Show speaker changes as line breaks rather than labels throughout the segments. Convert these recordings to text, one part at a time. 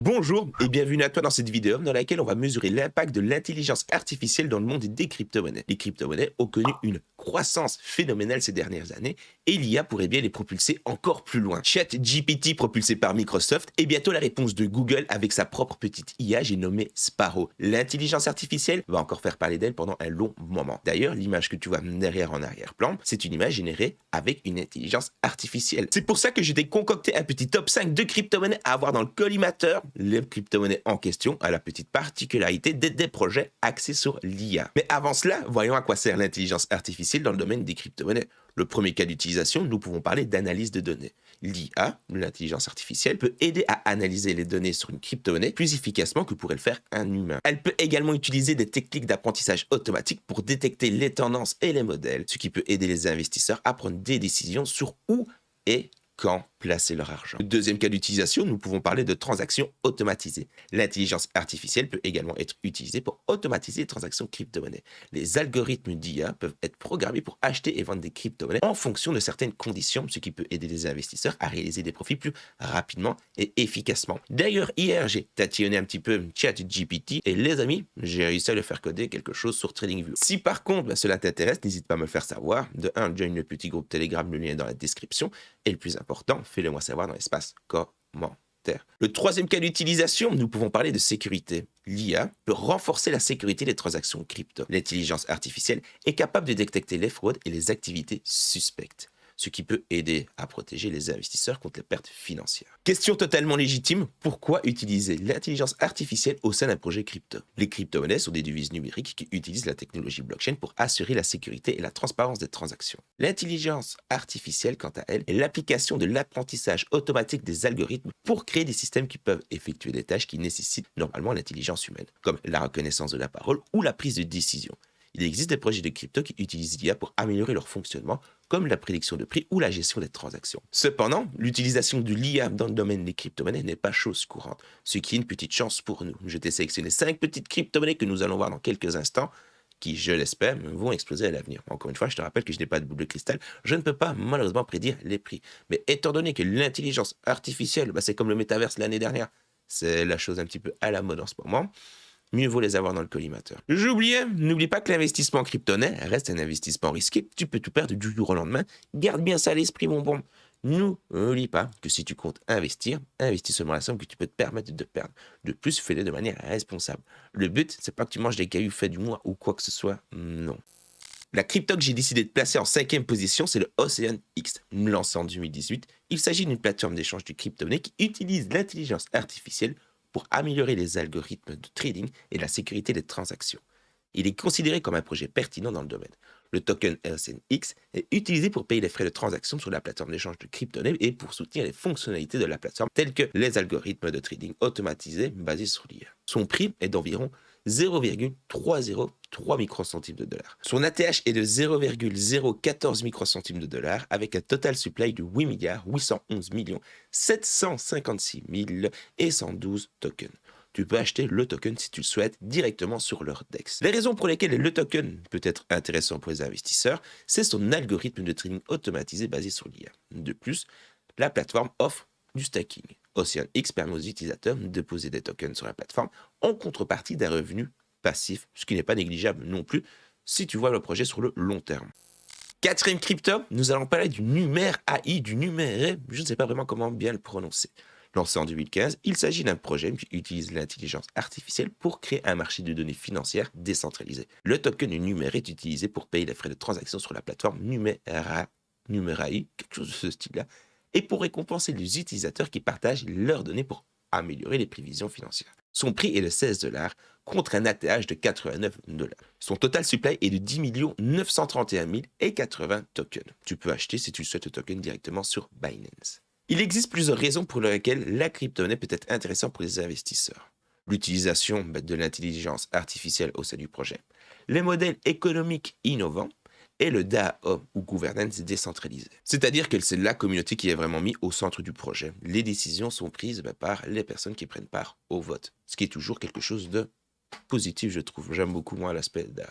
Bonjour et bienvenue à toi dans cette vidéo dans laquelle on va mesurer l'impact de l'intelligence artificielle dans le monde des crypto-monnaies. Les crypto-monnaies ont connu une croissance phénoménale ces dernières années et l'IA pourrait bien les propulser encore plus loin. ChatGPT propulsé par Microsoft et bientôt la réponse de Google avec sa propre petite IA j'ai nommé Sparrow. L'intelligence artificielle va encore faire parler d'elle pendant un long moment. D'ailleurs, l'image que tu vois derrière en arrière-plan, c'est une image générée avec une intelligence artificielle. C'est pour ça que je t'ai concocté un petit top 5 de crypto-monnaies à avoir dans le collimateur. Les crypto-monnaies en question a la petite particularité d'être des projets axés sur l'IA. Mais avant cela, voyons à quoi sert l'intelligence artificielle dans le domaine des crypto-monnaies. Le premier cas d'utilisation, nous pouvons parler d'analyse de données. L'IA, l'intelligence artificielle, peut aider à analyser les données sur une crypto-monnaie plus efficacement que pourrait le faire un humain. Elle peut également utiliser des techniques d'apprentissage automatique pour détecter les tendances et les modèles, ce qui peut aider les investisseurs à prendre des décisions sur où et quand placer leur argent. Deuxième cas d'utilisation, nous pouvons parler de transactions automatisées. L'intelligence artificielle peut également être utilisée pour automatiser les transactions crypto-monnaies. Les algorithmes d'IA peuvent être programmés pour acheter et vendre des crypto-monnaies en fonction de certaines conditions, ce qui peut aider les investisseurs à réaliser des profits plus rapidement et efficacement. D'ailleurs, hier, j'ai tatillonné un petit peu ChatGPT et les amis, j'ai réussi à le faire coder quelque chose sur TradingView. Si par contre cela t'intéresse, n'hésite pas à me le faire savoir. De 1, join le petit groupe Telegram, le lien est dans la description. Et le plus important, fais-le moi savoir dans l'espace commentaire. Le troisième cas d'utilisation, nous pouvons parler de sécurité. L'IA peut renforcer la sécurité des transactions crypto. L'intelligence artificielle est capable de détecter les fraudes et les activités suspectes, ce qui peut aider à protéger les investisseurs contre les pertes financières. Question totalement légitime, pourquoi utiliser l'intelligence artificielle au sein d'un projet crypto? Les crypto-monnaies sont des devises numériques qui utilisent la technologie blockchain pour assurer la sécurité et la transparence des transactions. L'intelligence artificielle, quant à elle, est l'application de l'apprentissage automatique des algorithmes pour créer des systèmes qui peuvent effectuer des tâches qui nécessitent normalement l'intelligence humaine, comme la reconnaissance de la parole ou la prise de décision. Il existe des projets de crypto qui utilisent l'IA pour améliorer leur fonctionnement, comme la prédiction de prix ou la gestion des transactions. Cependant, l'utilisation de l'IA dans le domaine des crypto-monnaies n'est pas chose courante, ce qui est une petite chance pour nous. Je t'ai sélectionné 5 petites crypto-monnaies que nous allons voir dans quelques instants, qui, je l'espère, vont exploser à l'avenir. Encore une fois, je te rappelle que je n'ai pas de boule de cristal, je ne peux pas malheureusement prédire les prix. Mais étant donné que l'intelligence artificielle, c'est comme le métaverse l'année dernière, c'est la chose un petit peu à la mode en ce moment, mieux vaut les avoir dans le collimateur. J'oubliais, n'oublie pas que l'investissement en crypto-monnaie reste un investissement risqué. Tu peux tout perdre du jour au lendemain. Garde bien ça à l'esprit, mon bon. N'oublie pas que si tu comptes investir, investis seulement la somme que tu peux te permettre de perdre. De plus, fais-le de manière responsable. Le but, c'est pas que tu manges des cailloux faits du mois ou quoi que ce soit. Non. La crypto que j'ai décidé de placer en 5e position, c'est le Ocean X. Lancé en 2018, il s'agit d'une plateforme d'échange de crypto-monnaies qui utilise l'intelligence artificielle pour améliorer les algorithmes de trading et la sécurité des transactions. Il est considéré comme un projet pertinent dans le domaine. Le token LCNX est utilisé pour payer les frais de transaction sur la plateforme d'échange de crypto-monnaies et pour soutenir les fonctionnalités de la plateforme telles que les algorithmes de trading automatisés basés sur l'IA. Son prix est d'environ 0,303 microcentimes de dollars. Son ATH est de 0,014 microcentimes de dollars avec un total supply de 8 811 756 112 tokens. Tu peux acheter le token si tu le souhaites directement sur leur DEX. Les raisons pour lesquelles le token peut être intéressant pour les investisseurs, c'est son algorithme de trading automatisé basé sur l'IA. De plus, la plateforme offre du stacking. OceanX permet aux utilisateurs de déposer des tokens sur la plateforme en contrepartie d'un revenu passif, ce qui n'est pas négligeable non plus si tu vois le projet sur le long terme. Quatrième crypto, nous allons parler du Numer AI, du Numéré, je ne sais pas vraiment comment bien le prononcer. Lancé en 2015, il s'agit d'un projet qui utilise l'intelligence artificielle pour créer un marché de données financières décentralisé. Le token Numéré est utilisé pour payer les frais de transaction sur la plateforme Numerae, quelque chose de ce style-là, et pour récompenser les utilisateurs qui partagent leurs données pour améliorer les prévisions financières. Son prix est de 16 dollars contre un ATH de 89 dollars. Son total supply est de 10 931 080 tokens. Tu peux acheter si tu souhaites le token directement sur Binance. Il existe plusieurs raisons pour lesquelles la crypto-monnaie peut être intéressante pour les investisseurs. L'utilisation de l'intelligence artificielle au sein du projet, les modèles économiques innovants, et le DAO, ou gouvernance décentralisée. C'est-à-dire que c'est la communauté qui est vraiment mise au centre du projet. Les décisions sont prises par les personnes qui prennent part au vote, ce qui est toujours quelque chose de positif, je trouve. J'aime beaucoup, moi, l'aspect DAO.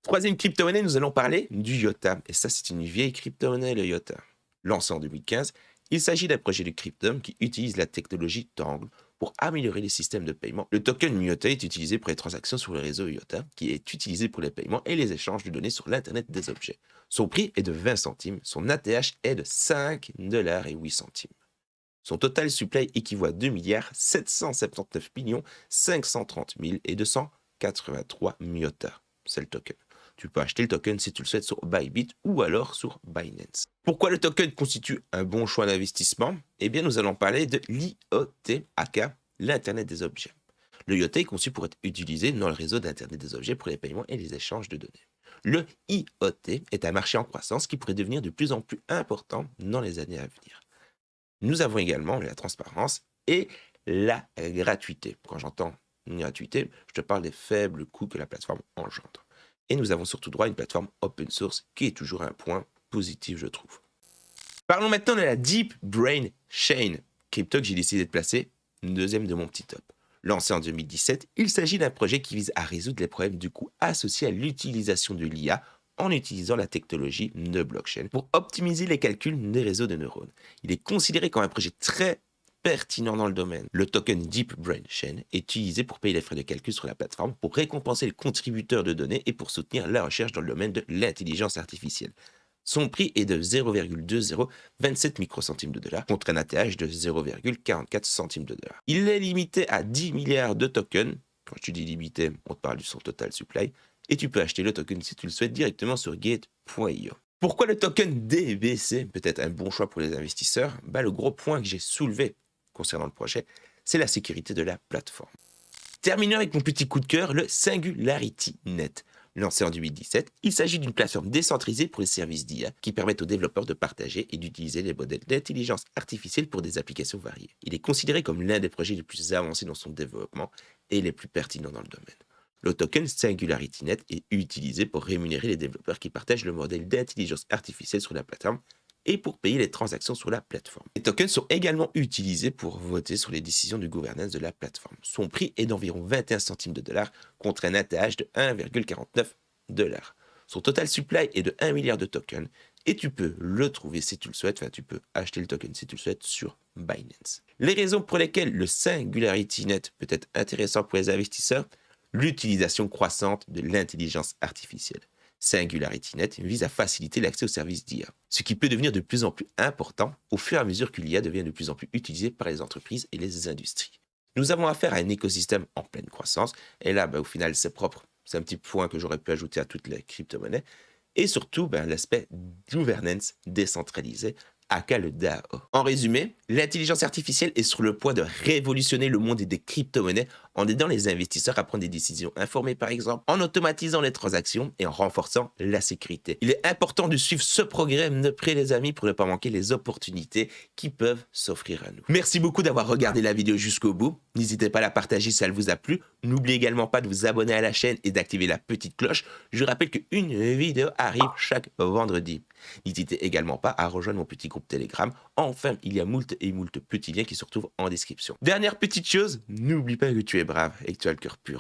Troisième crypto-monnaie, nous allons parler du IOTA. Et ça, c'est une vieille crypto-monnaie, le IOTA. Lancé en 2015, il s'agit d'un projet de crypto qui utilise la technologie Tangle pour améliorer les systèmes de paiement. Le token IOTA est utilisé pour les transactions sur le réseau IOTA, qui est utilisé pour les paiements et les échanges de données sur l'Internet des objets. Son prix est de 20 centimes, son ATH est de 5,08 $. Son total supply équivaut à 2 779 530 283 myota. C'est le token. Tu peux acheter le token si tu le souhaites sur Bybit ou alors sur Binance. Pourquoi le token constitue un bon choix d'investissement? Eh bien, nous allons parler de l'IoT, aka l'Internet des objets. Le IoT est conçu pour être utilisé dans le réseau d'Internet des objets pour les paiements et les échanges de données. Le IoT est un marché en croissance qui pourrait devenir de plus en plus important dans les années à venir. Nous avons également la transparence et la gratuité. Quand j'entends gratuité, je te parle des faibles coûts que la plateforme engendre. Et nous avons surtout droit à une plateforme open source qui est toujours un point positif, je trouve. Parlons maintenant de la Deep Brain Chain, crypto que j'ai décidé de placer deuxième de mon petit top. Lancé en 2017, il s'agit d'un projet qui vise à résoudre les problèmes du coût associés à l'utilisation de l'IA en utilisant la technologie de blockchain pour optimiser les calculs des réseaux de neurones. Il est considéré comme un projet très pertinent dans le domaine. Le token Deep Brain Chain est utilisé pour payer les frais de calcul sur la plateforme, pour récompenser les contributeurs de données et pour soutenir la recherche dans le domaine de l'intelligence artificielle. Son prix est de 0,2027 microcentimes de dollars contre un ATH de 0,44 centimes de dollars. Il est limité à 10 milliards de tokens. Quand je dis limité, on te parle du son total supply. Et tu peux acheter le token si tu le souhaites directement sur gate.io. Pourquoi le token DBC peut être un bon choix pour les investisseurs? Le gros point que j'ai soulevé concernant le projet, c'est la sécurité de la plateforme. Terminons avec mon petit coup de cœur, le SingularityNet. Lancé en 2017, il s'agit d'une plateforme décentralisée pour les services d'IA qui permettent aux développeurs de partager et d'utiliser les modèles d'intelligence artificielle pour des applications variées. Il est considéré comme l'un des projets les plus avancés dans son développement et les plus pertinents dans le domaine. Le token SingularityNet est utilisé pour rémunérer les développeurs qui partagent le modèle d'intelligence artificielle sur la plateforme et pour payer les transactions sur la plateforme. Les tokens sont également utilisés pour voter sur les décisions de gouvernance de la plateforme. Son prix est d'environ 21 centimes de dollars contre un ATH de 1,49 $. Son total supply est de 1 milliard de tokens et tu peux le trouver si tu le souhaites, tu peux acheter le token si tu le souhaites sur Binance. Les raisons pour lesquelles le SingularityNet peut être intéressant pour les investisseurs: l'utilisation croissante de l'intelligence artificielle. SingularityNet vise à faciliter l'accès aux services d'IA, ce qui peut devenir de plus en plus important au fur et à mesure que l'IA devient de plus en plus utilisée par les entreprises et les industries. Nous avons affaire à un écosystème en pleine croissance, et là, au final, c'est propre. C'est un petit point que j'aurais pu ajouter à toutes les crypto-monnaies, et surtout, l'aspect governance décentralisé, aka le DAO. En résumé, l'intelligence artificielle est sur le point de révolutionner le monde des crypto-monnaies en aidant les investisseurs à prendre des décisions informées par exemple, en automatisant les transactions et en renforçant la sécurité. Il est important de suivre ce programme de près les amis pour ne pas manquer les opportunités qui peuvent s'offrir à nous. Merci beaucoup d'avoir regardé la vidéo jusqu'au bout. N'hésitez pas à la partager si elle vous a plu. N'oubliez également pas de vous abonner à la chaîne et d'activer la petite cloche. Je rappelle qu'une vidéo arrive chaque vendredi. N'hésitez également pas à rejoindre mon petit groupe Telegram. Enfin, il y a moult petits liens qui se retrouvent en description. Dernière petite chose, n'oublie pas que tu es brave et que tu as le cœur pur.